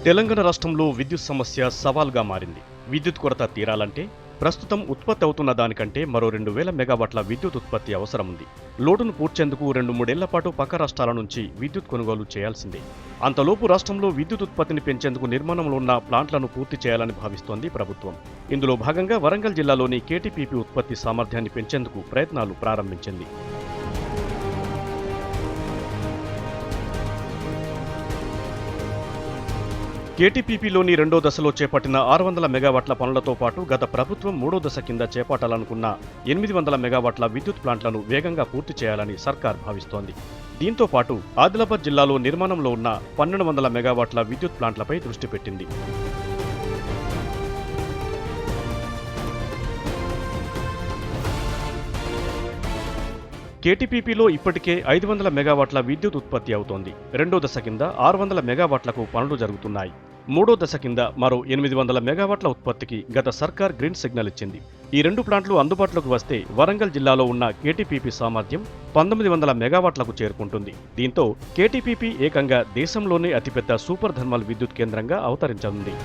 తెలంగాణ రాష్ట్రంలో విద్యుత్ సమస్య సవాల్గా మారింది. విద్యుత్ కొరత తీరాలంటే ప్రస్తుతం ఉత్పత్తి అవుతున్న దానికంటే మరో 2000 మెగావాట్ల విద్యుత్ ఉత్పత్తి అవసరం ఉంది. లోటును పూడ్చేందుకు 2-3 ఏళ్ల పాటు పక్క రాష్ట్రాల నుంచి విద్యుత్ కొనుగోలు చేయాల్సిందే. అంతలోపు రాష్ట్రంలో విద్యుత్ ఉత్పత్తిని పెంచేందుకు నిర్మాణంలో ఉన్న ప్లాంట్లను పూర్తి చేయాలని భావిస్తోంది ప్రభుత్వం. ఇందులో భాగంగా వరంగల్ జిల్లాలోని కేటీపీపీ ఉత్పత్తి సామర్థ్యాన్ని పెంచేందుకు ప్రయత్నాలు ప్రారంభించింది. కేటీపీపీలోని రెండో దశలో చేపట్టిన 600 మెగావాట్ల పనులతో పాటు గత ప్రభుత్వం మూడో దశ కింద చేపట్టాలనుకున్న 800 మెగావాట్ల విద్యుత్ ప్లాంట్లను వేగంగా పూర్తి చేయాలని సర్కార్ భావిస్తోంది. దీంతో పాటు ఆదిలాబాద్ జిల్లాలో నిర్మాణంలో ఉన్న 1200 మెగావాట్ల విద్యుత్ ప్లాంట్లపై దృష్టి పెట్టింది. కేటీపీపీలో ఇప్పటికే 500 మెగావాట్ల విద్యుత్ ఉత్పత్తి అవుతోంది. రెండో దశ కింద 600 మెగావాట్లకు పనులు జరుగుతున్నాయి. మూడో దశ కింద మరో 800 మెగావాట్ల ఉత్పత్తికి గత సర్కార్ గ్రీన్ సిగ్నల్ ఇచ్చింది. ఈ రెండు ప్లాంట్లు అందుబాటులోకి వస్తే వరంగల్ జిల్లాలో ఉన్న కేటీపీపీ సామర్థ్యం 1900 మెగావాట్లకు చేరుకుంటుంది. దీంతో కేటీపీపీ ఏకంగా దేశంలోనే అతిపెద్ద సూపర్ థర్మల్ విద్యుత్ కేంద్రంగా అవతరించనుంది.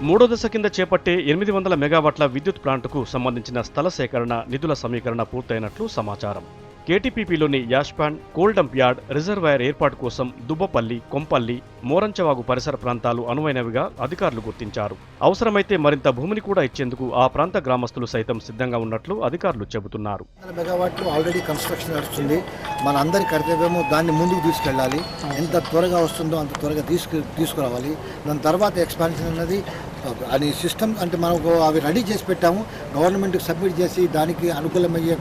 మూడో దశ కింద చేపట్టే 800 మెగావాట్ల విద్యుత్ ప్లాంటుకు సంబంధించిన స్థల సేకరణ, నిధుల సమీకరణ పూర్తయినట్లు సమాచారం. కేటీపీపీలోని యాష్పాండ్, కోల్ డంప్ యార్డ్, రిజర్వాయర్ ఏర్పాటు కోసం దుబ్బపల్లి, కొంపల్లి, మోరంచవాగు పరిసర ప్రాంతాలు అనువైనవిగా అధికారులు గుర్తించారు. అవసరమైతే మరింత భూమిని కూడా ఇచ్చేందుకు ఆ ప్రాంత గ్రామస్తులు సైతం సిద్ధంగా ఉన్నట్లు అధికారులు చెబుతున్నారు. మెగావాట్లు ఆల్రెడీ కన్స్ట్రక్షన్ నడుస్తుంది. మన అందరి కర్తవ్యము దాన్ని ముందుకు తీసుకెళ్ళాలి. ఎంత త్వరగా వస్తుందో అంత త్వరగా తీసుకురావాలి. దాని తర్వాత ఎక్స్పాన్షన్ అన్నది అని సిస్టమ్ అంటే మనకు అవి రెడీ చేసి పెట్టాము. గవర్నమెంట్కి సబ్మిట్ చేసి దానికి అనుకూలమయ్యే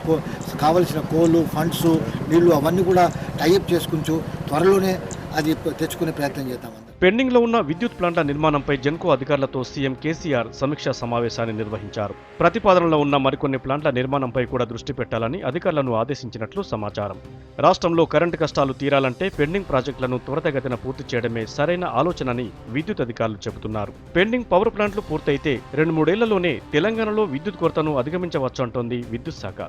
కావలసిన కోళ్ళు, ఫండ్స్, నీళ్లు అవన్నీ కూడా టైఅప్ చేసుకుంటూ త్వరలోనే అది తెచ్చుకునే ప్రయత్నం చేద్దాం. పెండింగ్ లో ఉన్న విద్యుత్ ప్లాంట్ల నిర్మాణంపై జెన్కో అధికారులతో సీఎం కేసీఆర్ సమీక్షా సమావేశాన్ని నిర్వహించారు. ప్రతిపాదనలో ఉన్న మరికొన్ని ప్లాంట్ల నిర్మాణంపై కూడా దృష్టి పెట్టాలని అధికారులను ఆదేశించినట్లు సమాచారం. రాష్ట్రంలో కరెంటు కష్టాలు తీరాలంటే పెండింగ్ ప్రాజెక్టులను త్వరితగతిన పూర్తి చేయడమే సరైన ఆలోచనని విద్యుత్ అధికారులు చెబుతున్నారు. పెండింగ్ పవర్ ప్లాంట్లు పూర్తయితే 2-3 ఏళ్లలోనే తెలంగాణలో విద్యుత్ కొరతను అధిగమించవచ్చంటోంది విద్యుత్ శాఖ.